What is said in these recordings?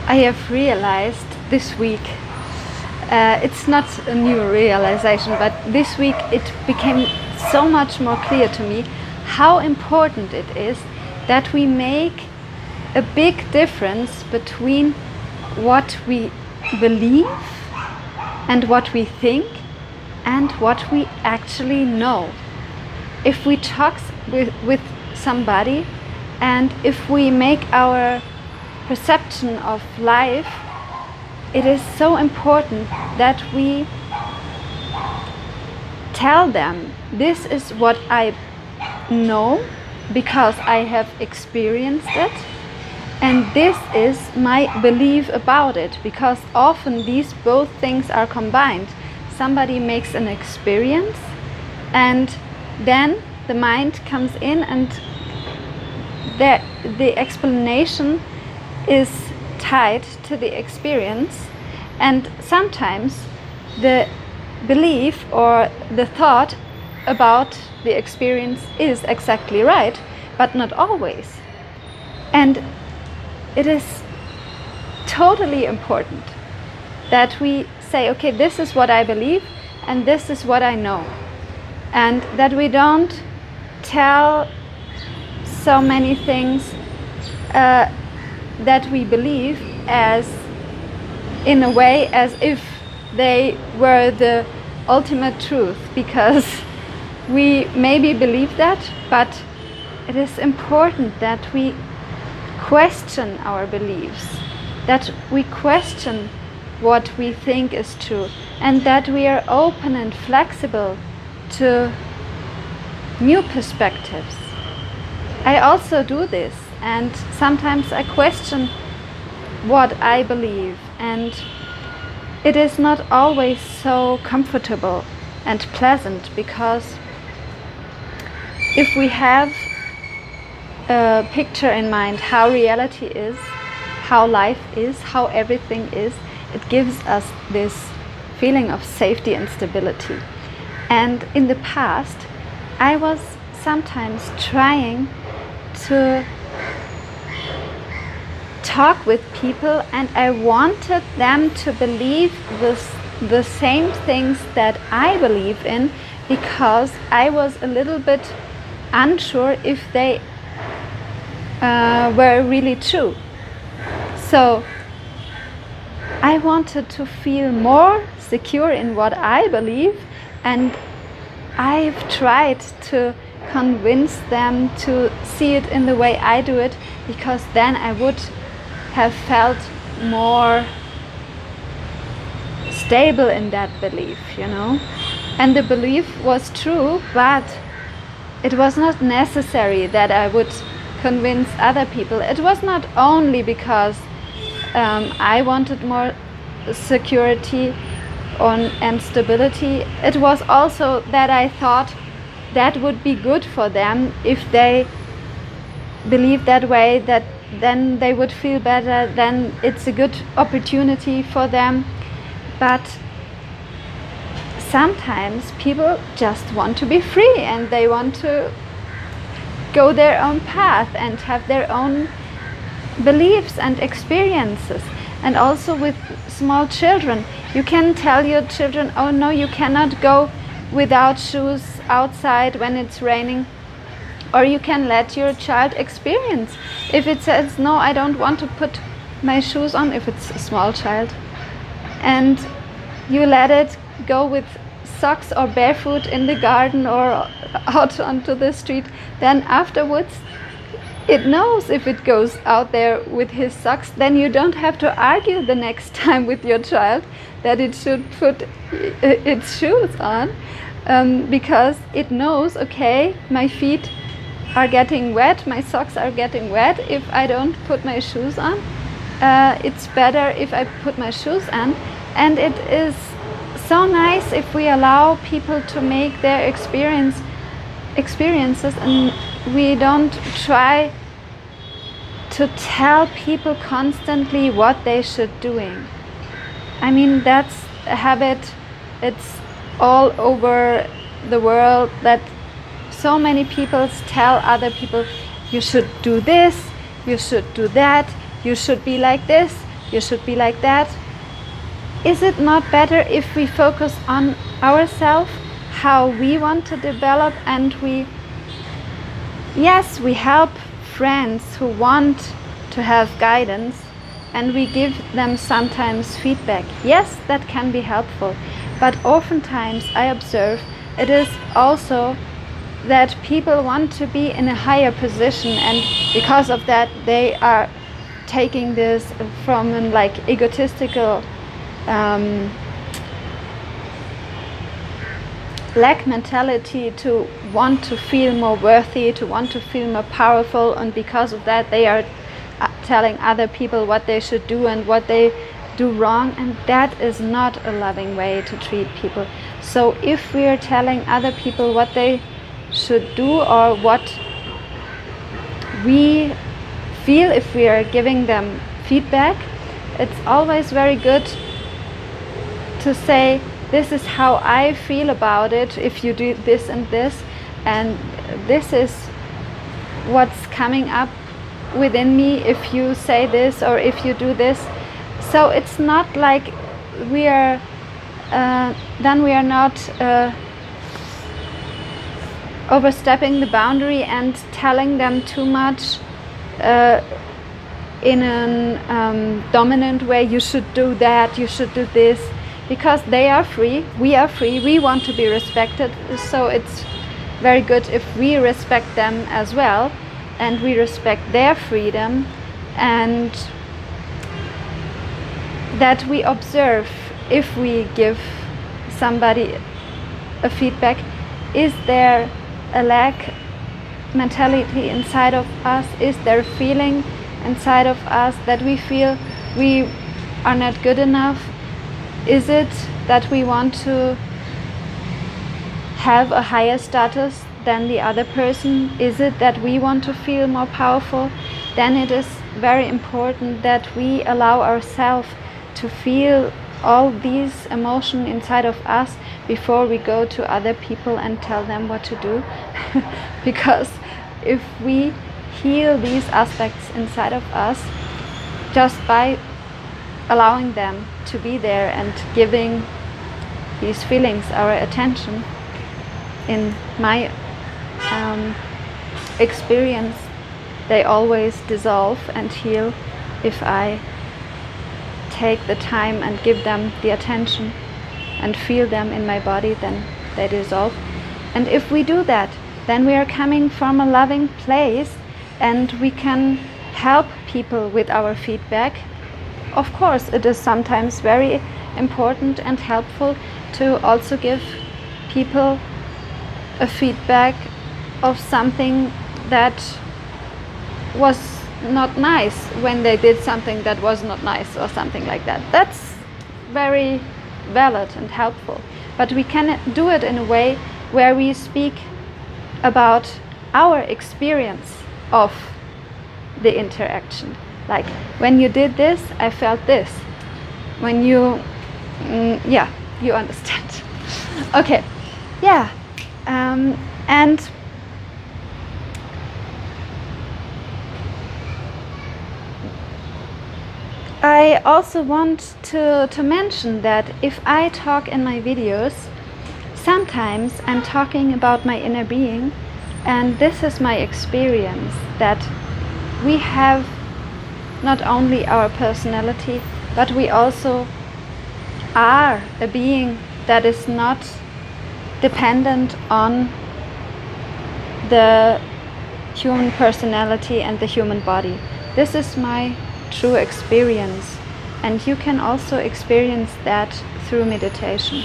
I have realized this week, it's not a new realization, but this week it became so much more clear to me how important it is that we make a big difference between what we believe and what we think and what we actually know. If we talk with somebody and if we make our perception of life, it is so important that we tell them, this is what I know because I have experienced it, and this is my belief about it, because often these both things are combined. Somebody makes an experience and then the mind comes in and the explanation is tied to the experience, and sometimes the belief or the thought about the experience is exactly right, but not always. And it is totally important that we say, okay, this is what I believe and this is what I know, and that we don't tell so many things that we believe as in a way as if they were the ultimate truth, because we maybe believe that, but it is important that we question our beliefs, that we question what we think is true, and that we are open and flexible to new perspectives. I also do this, and sometimes I question what I believe, and it is not always so comfortable and pleasant, because if we have a picture in mind how reality is, how life is, how everything is, it gives us this feeling of safety and stability. And in the past, I was sometimes trying to talk with people, and I wanted them to believe the same things that I believe in, because I was a little bit unsure if they were really true. So I wanted to feel more secure in what I believe, and I've tried to convince them to see it in the way I do it, because then I would have felt more stable in that belief, you know. And the belief was true, but it was not necessary that I would convince other people. It was not only because I wanted more security and stability. It was also that I thought that would be good for them if they believe that way, that then they would feel better, then it's a good opportunity for them. But sometimes people just want to be free, and they want to go their own path and have their own beliefs and experiences. And also with small children, you can tell your children, oh no, you cannot go without shoes outside when it's raining, or you can let your child experience. If it says, no, I don't want to put my shoes on, if it's a small child, and you let it go with socks or barefoot in the garden or out onto the street, then afterwards it knows if it goes out there with his socks, then you don't have to argue the next time with your child that it should put its shoes on, because it knows, okay, my feet are getting wet, my socks are getting wet if I don't put my shoes on. It's better if I put my shoes on. And it is so nice if we allow people to make their experiences, and we don't try to tell people constantly what they should doing. I mean, that's a habit. It's all over the world that so many people tell other people, you should do this, you should do that, you should be like this, you should be like that. Is it not better if we focus on ourselves, how we want to develop, and we help friends who want to have guidance, and we give them sometimes feedback. Yes, that can be helpful, but oftentimes I observe it is also that people want to be in a higher position, and because of that they are taking this from an egotistical lack mentality, to want to feel more worthy, to want to feel more powerful, and because of that they are telling other people what they should do and what they do wrong, and that is not a loving way to treat people. So if we are telling other people what they should do or what we feel, if we are giving them feedback, it's always very good to say, this is how I feel about it if you do this and this, and this is what's coming up within me if you say this or if you do this. So it's not like we are then we are not overstepping the boundary and telling them too much in a dominant way. You should do that, you should do this, because they are free, we are free, we want to be respected. So it's very good if we respect them as well, and we respect their freedom, and that we observe, if we give somebody a feedback, is there a lack mentality inside of us? Is there a feeling inside of us that we feel we are not good enough? Is it that we want to have a higher status than the other person? Is it that we want to feel more powerful? Then it is very important that we allow ourselves to feel all these emotions inside of us before we go to other people and tell them what to do. Because if we heal these aspects inside of us just by allowing them to be there and giving these feelings our attention, in my experience, they always dissolve and heal. If I take the time and give them the attention and feel them in my body, then they dissolve. And if we do that, then we are coming from a loving place, and we can help people with our feedback. Of course, it is sometimes very important and helpful to also give people a feedback of something that was not nice, when they did something that was not nice or something like that. That's very valid and helpful. But we can do it in a way where we speak about our experience of the interaction. Like, when you did this, I felt this. When you, you understand. Okay, yeah. And I also want to mention that if I talk in my videos, sometimes I'm talking about my inner being, and this is my experience, that we have not only our personality, but we also are a being that is not dependent on the human personality and the human body. This is my true experience, and you can also experience that through meditation.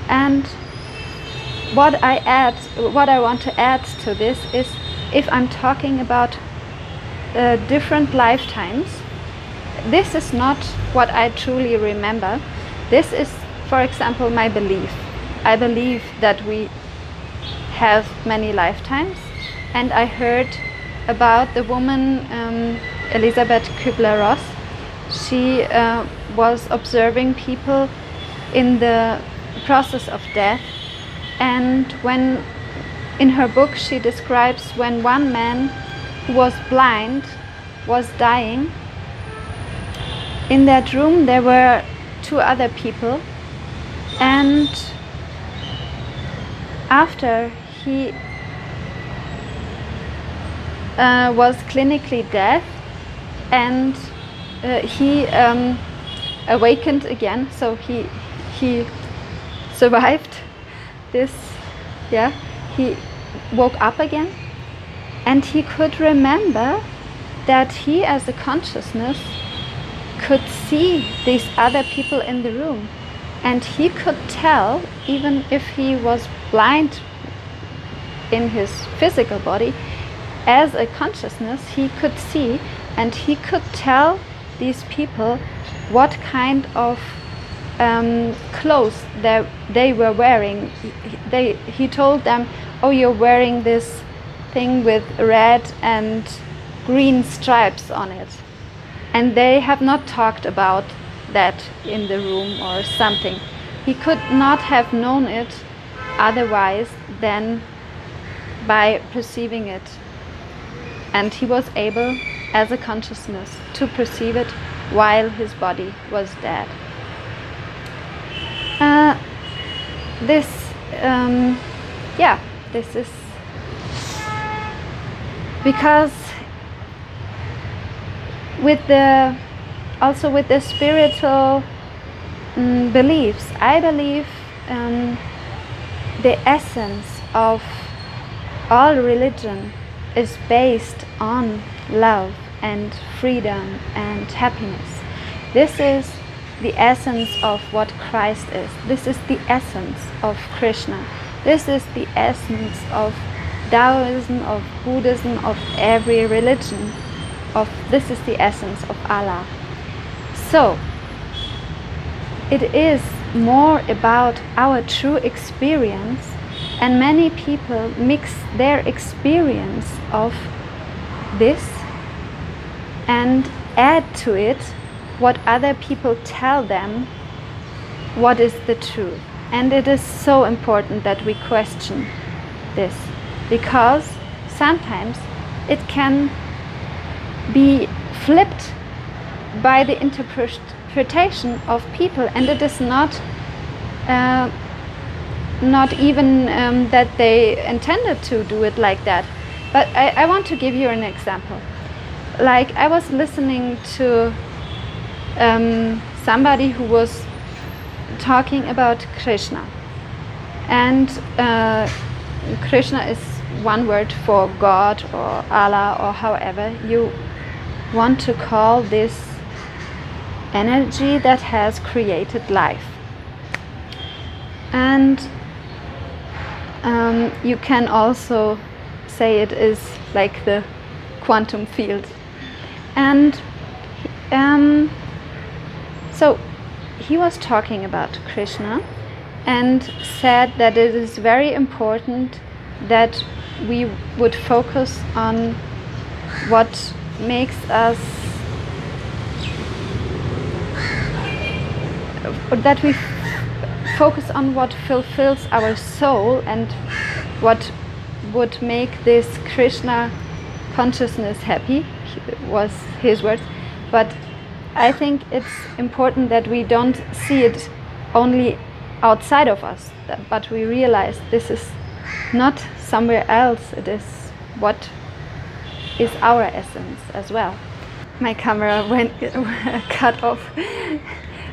And what I want to add to this is, if I'm talking about different lifetimes, this is not what I truly remember. This is, for example, my belief. I believe that we have many lifetimes, and I heard about the woman Elisabeth Kübler-Ross. She was observing people in the process of death, and when in her book she describes when one man who was blind was dying, in that room there were 2 other people, and after he was clinically dead, and he awakened again, so he survived this, he woke up again, and he could remember that he as a consciousness could see these other people in the room, and he could tell, even if he was blind in his physical body, as a consciousness he could see, and he could tell these people what kind of clothes they were wearing. He told them, oh, you're wearing this thing with red and green stripes on it. And they have not talked about that in the room or something. He could not have known it otherwise than by perceiving it. And he was able, as a consciousness, to perceive it while his body was dead. This is because with the spiritual beliefs, I believe the essence of all religion is based on love and freedom and happiness. This is the essence of what Christ is. This is the essence of Krishna. This is the essence of Taoism, of Buddhism, of every religion. This is the essence of Allah. So it is more about our true experience, and many people mix their experience of this and add to it what other people tell them what is the truth. And it is so important that we question this, because sometimes it can be flipped by the interpretation of people, and it is not even that they intended to do it like that. But I want to give you an example. Like, I was listening to somebody who was talking about Krishna, and Krishna is one word for God or Allah or however you want to call this energy that has created life. And you can also say it is like the quantum field. And so he was talking about Krishna and said that it is very important that we would focus on what makes us, that we focus on what fulfills our soul and what would make this Krishna consciousness happy, was his words. But I think it's important that we don't see it only outside of us, but we realize this is not somewhere else, it is what is our essence as well. My camera went cut off.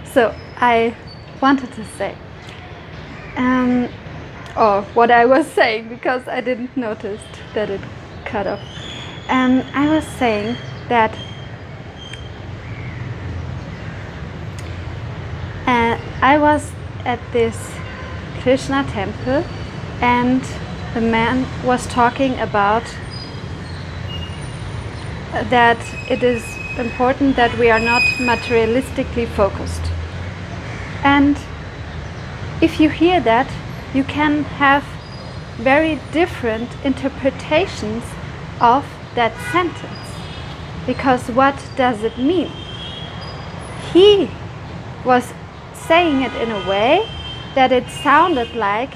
So I wanted to say, or what I was saying, because I didn't notice that it cut off. I was saying that I was at this Krishna temple, and the man was talking about that it is important that we are not materialistically focused. And if you hear that, you can have very different interpretations of that sentence. Because what does it mean? He was saying it in a way that it sounded like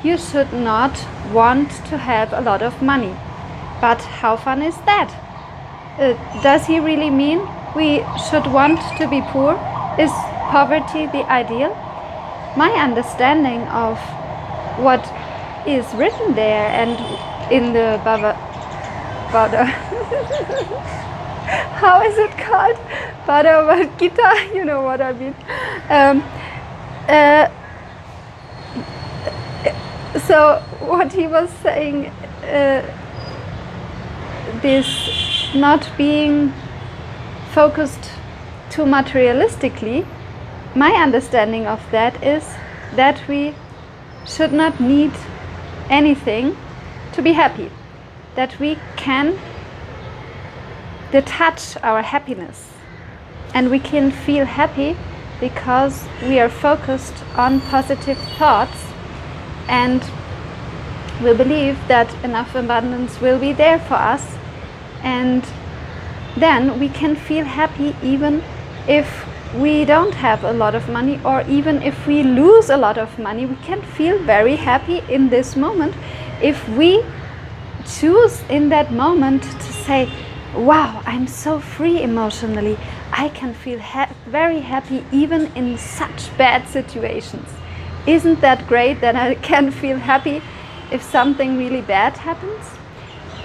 you should not want to have a lot of money. But how fun is that? Does he really mean we should want to be poor? Is poverty the ideal? My understanding of what is written there and in the Baba how is it called? Bhagavad Gita, you know what I mean. So what he was saying, this not being focused too materialistically, my understanding of that is that we should not need anything to be happy, that we can detach our happiness and we can feel happy because we are focused on positive thoughts and we believe that enough abundance will be there for us, and then we can feel happy even if we don't have a lot of money, or even if we lose a lot of money. We can feel very happy in this moment if we choose in that moment to say, wow, I'm so free emotionally. I can feel very happy even in such bad situations. Isn't that great that I can feel happy if something really bad happens?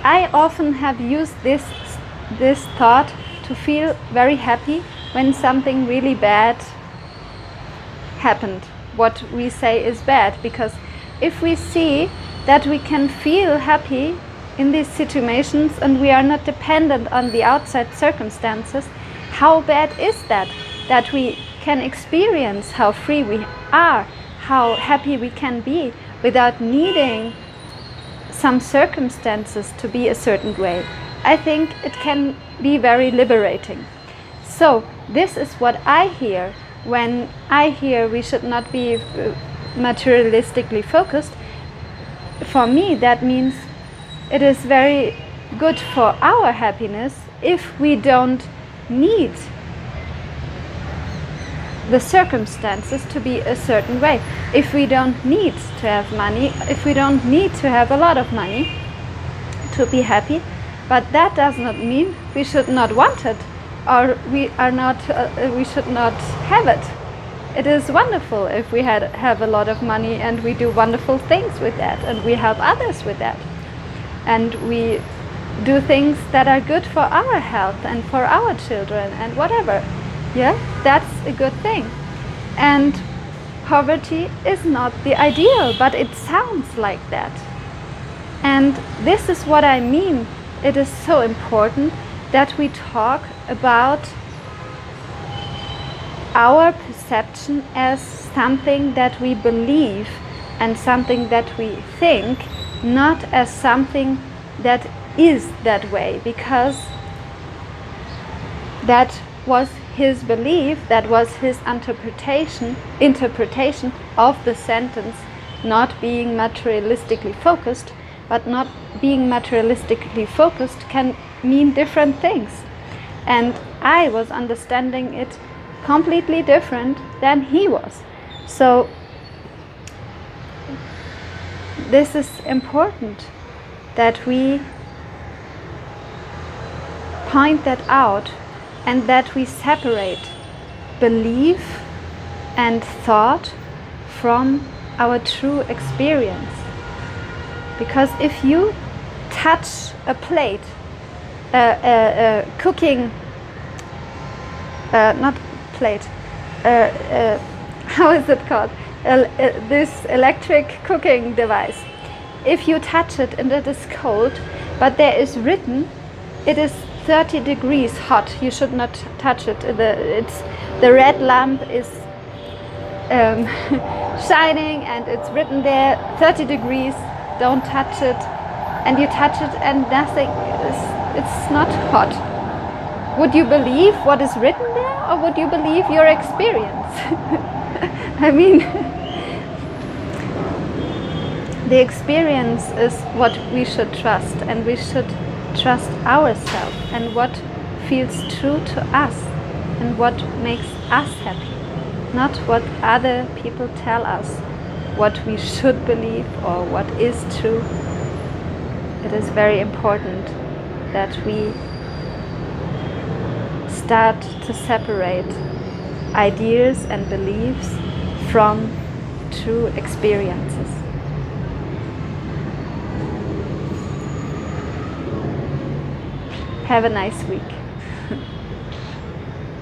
I often have used this thought to feel very happy when something really bad happened, what we say is bad, because if we see that we can feel happy in these situations and we are not dependent on the outside circumstances, how bad is that we can experience how free we are, how happy we can be without needing some circumstances to be a certain way. I think it can be very liberating. So this is what I hear when I hear we should not be materialistically focused. For me, that means it is very good for our happiness if we don't need the circumstances to be a certain way. If we don't need to have money, if we don't need to have a lot of money to be happy, but that does not mean we should not want it, or we should not have it. It is wonderful if we have a lot of money and we do wonderful things with that and we help others with that. And we do things that are good for our health and for our children and whatever. Yeah, that's a good thing. And poverty is not the ideal, but it sounds like that. And this is what I mean. It is so important that we talk about our perception as something that we believe and something that we think, not as something that is that way, because that was his belief, that was his interpretation of the sentence, not being materialistically focused. But not being materialistically focused can mean different things. And I was understanding it completely different than he was. So this is important that we point that out and that we separate belief and thought from our true experience. Because if you touch a plate, cooking, not plate, how is it called? This electric cooking device. If you touch it and it is cold, but there is written, it is 30 degrees hot, you should not touch it. The red lamp is shining and it's written there, 30 degrees, don't touch it, and you touch it and nothing, it's not hot. Would you believe what is written there, or would you believe your experience? I mean, the experience is what we should trust, and we should trust ourselves and what feels true to us and what makes us happy, not what other people tell us what we should believe or what is true. It is very important that we start to separate ideas and beliefs from true experiences. Have a nice week.